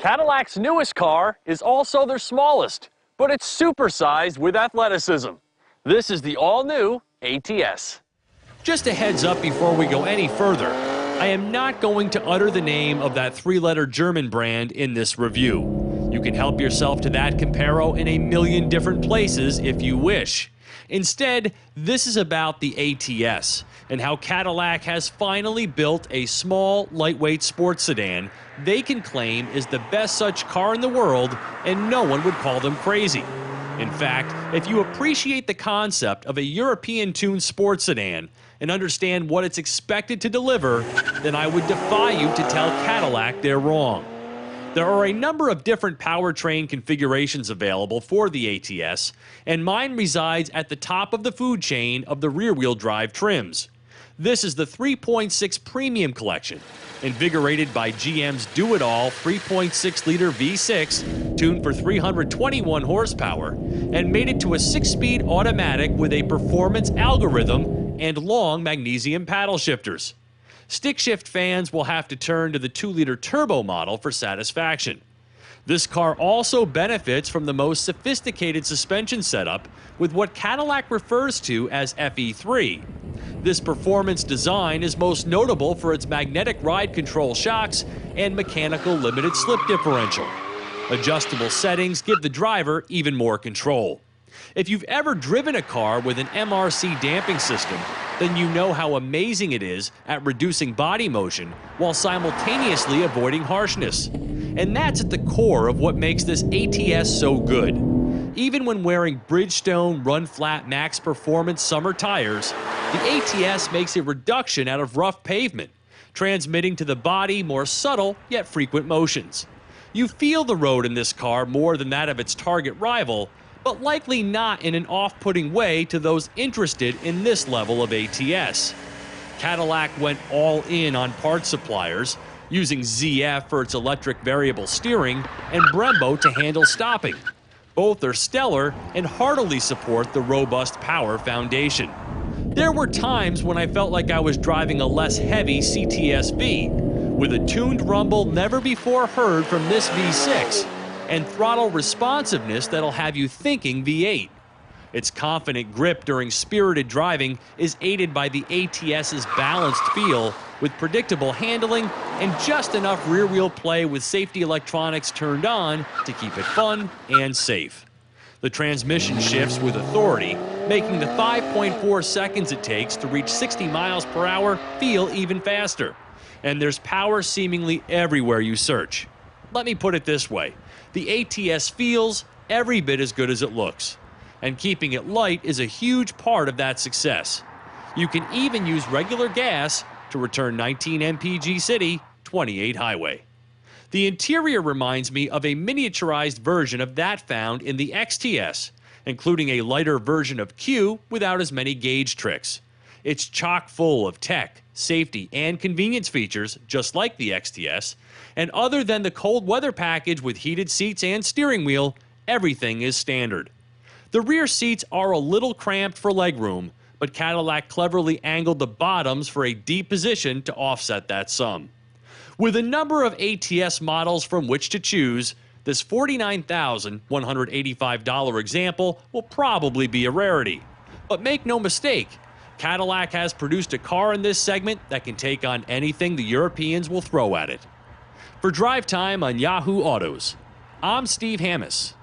Cadillac's newest car is also their smallest, but it's supersized with athleticism. This is the all-new ATS. Just a heads up before we go any further, I am not going to utter the name of that three-letter German brand in this review. You can help yourself to that comparo in a million different places if you wish. Instead, this is about the ATS and how Cadillac has finally built a small, lightweight sports sedan they can claim is the best such car in the world, and no one would call them crazy. In fact, if you appreciate the concept of a European-tuned sports sedan and understand what it's expected to deliver, then I would defy you to tell Cadillac they're wrong. There are a number of different powertrain configurations available for the ATS, and mine resides at the top of the food chain of the rear-wheel drive trims. This is the 3.6 Premium Collection, invigorated by GM's do-it-all 3.6-liter V6, tuned for 321 horsepower, and mated to a 6-speed automatic with a performance algorithm and long magnesium paddle shifters. Stick shift fans will have to turn to the 2-liter turbo model for satisfaction. This car also benefits from the most sophisticated suspension setup with what Cadillac refers to as FE3. This performance design is most notable for its magnetic ride control shocks and mechanical limited slip differential. Adjustable settings give the driver even more control. If you've ever driven a car with an MRC damping system, then you know how amazing it is at reducing body motion while simultaneously avoiding harshness. And that's at the core of what makes this ATS so good. Even when wearing Bridgestone Run Flat Max Performance summer tires, the ATS makes a reduction out of rough pavement, transmitting to the body more subtle yet frequent motions. You feel the road in this car more than that of its target rival, but likely not in an off-putting way to those interested in this level of ATS. Cadillac went all in on parts suppliers, using ZF for its electric variable steering and Brembo to handle stopping. Both are stellar and heartily support the robust power foundation. There were times when I felt like I was driving a less heavy CTS-V, with a tuned rumble never before heard from this V6, and throttle responsiveness that'll have you thinking V8. Its confident grip during spirited driving is aided by the ATS's balanced feel, with predictable handling and just enough rear-wheel play with safety electronics turned on to keep it fun and safe. The transmission shifts with authority, making the 5.4 seconds it takes to reach 60 miles per hour feel even faster. And there's power seemingly everywhere you search. Let me put it this way. The ATS feels every bit as good as it looks. And keeping it light is a huge part of that success. You can even use regular gas to return 19 mpg city, 28 highway. The interior reminds me of a miniaturized version of that found in the XTS, including a lighter version of Q without as many gauge tricks. It's chock full of tech, safety, and convenience features, just like the XTS, and other than the cold weather package with heated seats and steering wheel, everything is standard. The rear seats are a little cramped for legroom, but Cadillac cleverly angled the bottoms for a deep position to offset that sum. With a number of ATS models from which to choose, this $49,185 example will probably be a rarity. But make no mistake, Cadillac has produced a car in this segment that can take on anything the Europeans will throw at it. For Drive Time on Yahoo Autos, I'm Steve Hammis.